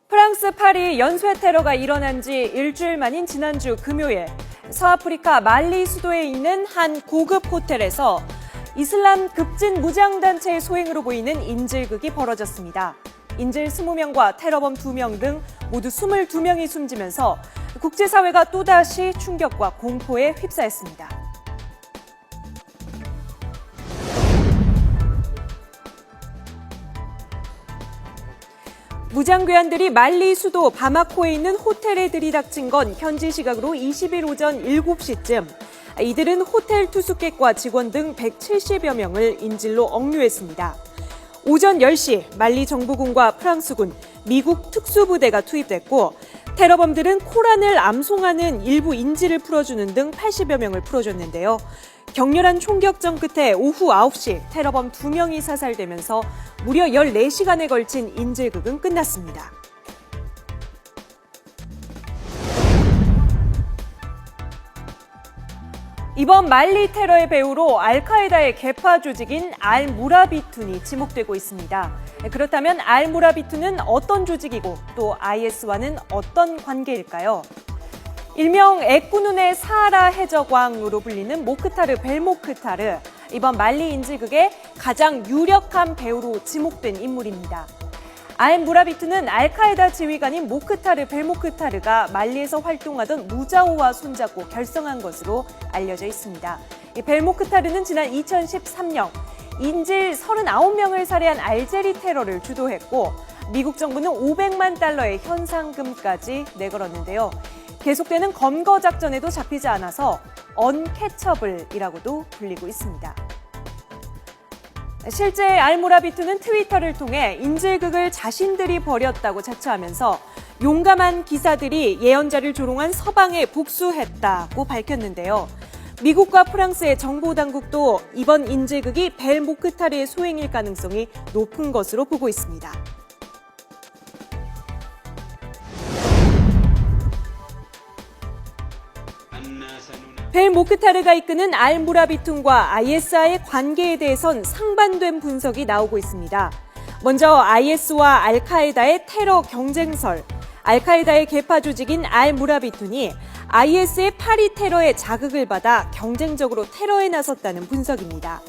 프랑스 파리 연쇄 테러가 일어난 지 일주일 만인 지난주 금요일, 서아프리카 말리 수도에 있는 한 고급 호텔에서 이슬람 급진 무장단체의 소행으로 보이는 인질극이 벌어졌습니다. 인질 20명과 테러범 2명 등 모두 22명이 숨지면서 국제사회가 또다시 충격과 공포에 휩싸였습니다. 무장괴한들이 말리 수도 바마코에 있는 호텔에 들이닥친 건 현지 시각으로 20일 오전 7시쯤. 이들은 호텔 투숙객과 직원 등 170여 명을 인질로 억류했습니다. 오전 10시 말리 정부군과 프랑스군, 미국 특수부대가 투입됐고 테러범들은 코란을 암송하는 일부 인질을 풀어주는 등 80여 명을 풀어줬는데요. 격렬한 총격전 끝에 오후 9시 테러범 2명이 사살되면서 무려 14시간에 걸친 인질극은 끝났습니다. 이번 말리 테러의 배후로 알카에다의 계파 조직인 알무라비툰이 지목되고 있습니다. 그렇다면 알무라비툰은 어떤 조직이고 또 IS와는 어떤 관계일까요? 일명 에꾸눈의 사하라 해적왕으로 불리는 모크타르 벨모크타르, 이번 말리 인질극의 가장 유력한 배우로 지목된 인물입니다. 알무라비툰은 알카에다 지휘관인 모크타르 벨모크타르가 말리에서 활동하던 무자오와 손잡고 결성한 것으로 알려져 있습니다. 이 벨모크타르는 지난 2013년 인질 39명을 살해한 알제리 테러를 주도했고 미국 정부는 500만 달러의 현상금까지 내걸었는데요. 계속되는 검거 작전에도 잡히지 않아서 언캐처블이라고도 불리고 있습니다. 실제 알무라비툰은 트위터를 통해 인질극을 자신들이 벌였다고 자처하면서 용감한 기사들이 예언자를 조롱한 서방에 복수했다고 밝혔는데요. 미국과 프랑스의 정보당국도 이번 인질극이 벨모크타르의 소행일 가능성이 높은 것으로 보고 있습니다. 벨모크타르가 이끄는 알무라비툰과 IS와의 관계에 대해선 상반된 분석이 나오고 있습니다. 먼저 IS와 알카에다의 테러 경쟁설, 알카에다의 계파 조직인 알무라비툰이 IS의 파리 테러에 자극을 받아 경쟁적으로 테러에 나섰다는 분석입니다.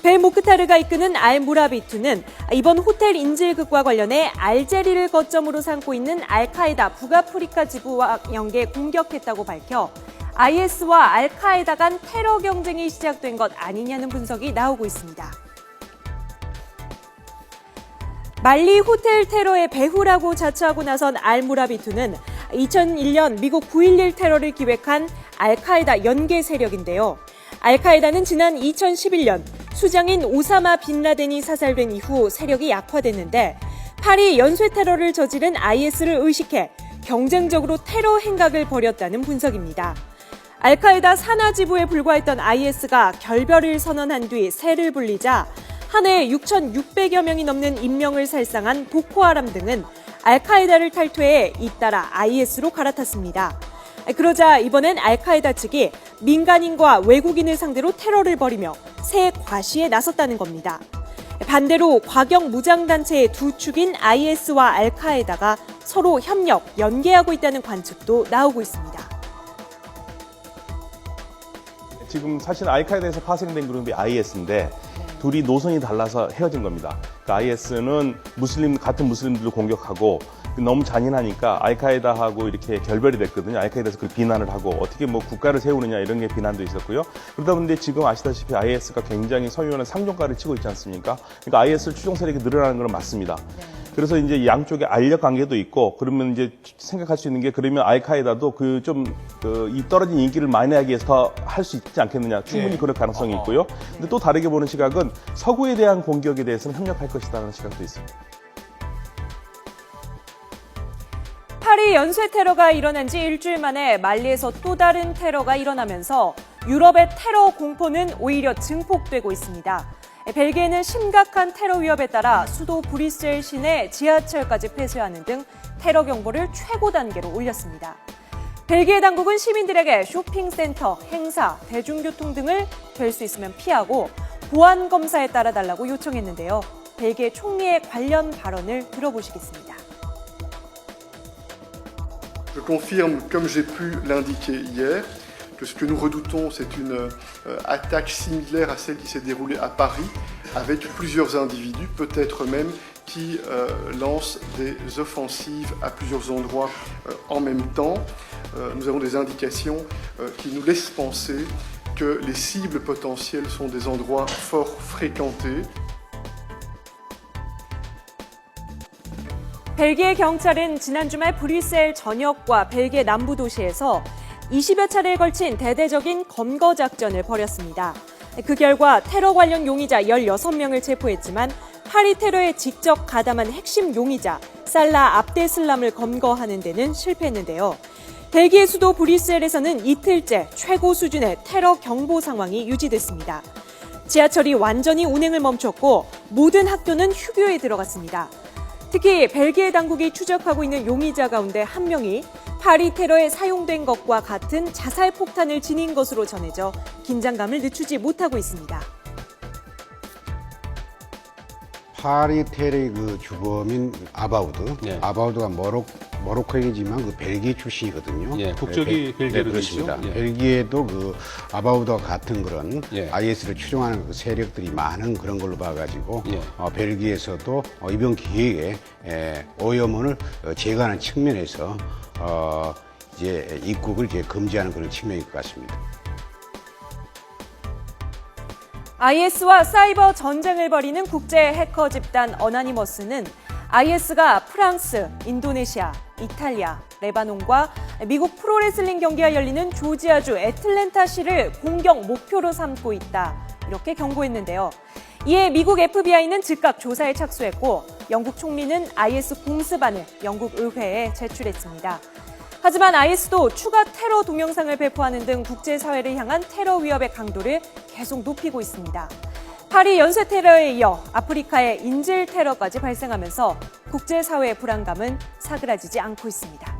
벨모크타르가 이끄는 알무라비툰은 이번 호텔 인질극과 관련해 알제리를 거점으로 삼고 있는 알카에다 북아프리카 지부와 연계 공격했다고 밝혀 IS와 알카에다 간 테러 경쟁이 시작된 것 아니냐는 분석이 나오고 있습니다. 말리 호텔 테러의 배후라고 자처하고 나선 알무라비툰은 2001년 미국 9.11 테러를 기획한 알카에다 연계 세력인데요. 알카에다는 지난 2011년 수장인 오사마 빈 라덴이 사살된 이후 세력이 약화됐는데 파리 연쇄 테러를 저지른 IS를 의식해 경쟁적으로 테러 행각을 벌였다는 분석입니다. 알카에다 산하 지부에 불과했던 IS가 결별을 선언한 뒤 세를 불리자 한 해에 6,600여 명이 넘는 인명을 살상한 보코하람 등은 알카에다를 탈퇴해 잇따라 IS로 갈아탔습니다. 그러자 이번엔 알카에다 측이 민간인과 외국인을 상대로 테러를 벌이며 새 과시에 나섰다는 겁니다. 반대로 과격 무장단체의 두 축인 IS와 알카에다가 서로 협력, 연계하고 있다는 관측도 나오고 있습니다. 지금 사실 알카에다에서 파생된 그룹이 IS인데 둘이 노선이 달라서 헤어진 겁니다. 그러니까 IS는 같은 무슬림들을 공격하고 너무 잔인하니까 알카에다하고 이렇게 결별이 됐거든요. 알카에다에서 그 비난을 하고 어떻게 뭐 국가를 세우느냐 이런 게 비난도 있었고요. 그러다 보니 지금 아시다시피 IS가 굉장히 서유연한 상종가를 치고 있지 않습니까? 그러니까 IS 추종 세력이 늘어나는 건 맞습니다. 그래서 이제 양쪽에 알력 관계도 있고 그러면 이제 생각할 수 있는 게 그러면 알카에다도 이 떨어진 인기를 만회하기 위해서 더 할 수 있지 않겠느냐. 충분히 그럴 가능성이 있고요. 근데 또 다르게 보는 시각은 서구에 대한 공격에 대해서는 협력할 것이라는 시각도 있습니다. 파리 연쇄 테러가 일어난 지 일주일 만에 말리에서 또 다른 테러가 일어나면서 유럽의 테러 공포는 오히려 증폭되고 있습니다. 벨기에는 심각한 테러 위협에 따라 수도 브뤼셀 시내 지하철까지 폐쇄하는 등 테러 경보를 최고 단계로 올렸습니다. 벨기에 당국은 시민들에게 쇼핑센터, 행사, 대중교통 등을 될 수 있으면 피하고 보안 검사에 따라달라고 요청했는데요. 벨기에 총리의 관련 발언을 들어보시겠습니다. Je confirme, comme j'ai pu l'indiquer hier, que ce que nous redoutons, c'est une attaque similaire à celle qui s'est déroulée à Paris, avec plusieurs individus, peut-être même, qui lancent des offensives à plusieurs endroits en même temps. Nous avons des indications qui nous laissent penser que les cibles potentielles sont des endroits fort fréquentés. 벨기에 경찰은 지난 주말 브뤼셀 전역과 벨기에 남부 도시에서 20여 차례에 걸친 대대적인 검거 작전을 벌였습니다. 그 결과 테러 관련 용의자 16명을 체포했지만 파리 테러에 직접 가담한 핵심 용의자 살라 압데슬람을 검거하는 데는 실패했는데요. 벨기에 수도 브뤼셀에서는 이틀째 최고 수준의 테러 경보 상황이 유지됐습니다. 지하철이 완전히 운행을 멈췄고 모든 학교는 휴교에 들어갔습니다. 특히 벨기에 당국이 추적하고 있는 용의자 가운데 한 명이 파리 테러에 사용된 것과 같은 자살 폭탄을 지닌 것으로 전해져 긴장감을 늦추지 못하고 있습니다. 파리 테러의 그 주범인 아바우드, 네. 아바우드가 모로코이지만 그 벨기에 출신이거든요. 예, 국적이 벨기에로 그렇습니다. 되죠. 예. 벨기에도 그 아바우드와 같은 그런 예. IS를 추종하는 그 세력들이 많은 그런 걸로 봐가지고 예. 벨기에에서도 이번 기회에 오염원을 제거하는 측면에서 이제 입국을 이제 금지하는 그런 측면일 것 같습니다. IS와 사이버 전쟁을 벌이는 국제 해커 집단 어나니머스는 IS가 프랑스, 인도네시아, 이탈리아, 레바논과 미국 프로레슬링 경기가 열리는 조지아주 애틀랜타시를 공격 목표로 삼고 있다. 이렇게 경고했는데요. 이에 미국 FBI는 즉각 조사에 착수했고 영국 총리는 IS 공습안을 영국 의회에 제출했습니다. 하지만 IS도 추가 테러 동영상을 배포하는 등 국제사회를 향한 테러 위협의 강도를 계속 높이고 있습니다. 파리 연쇄 테러에 이어 아프리카의 인질 테러까지 발생하면서 국제사회의 불안감은 사그라지지 않고 있습니다.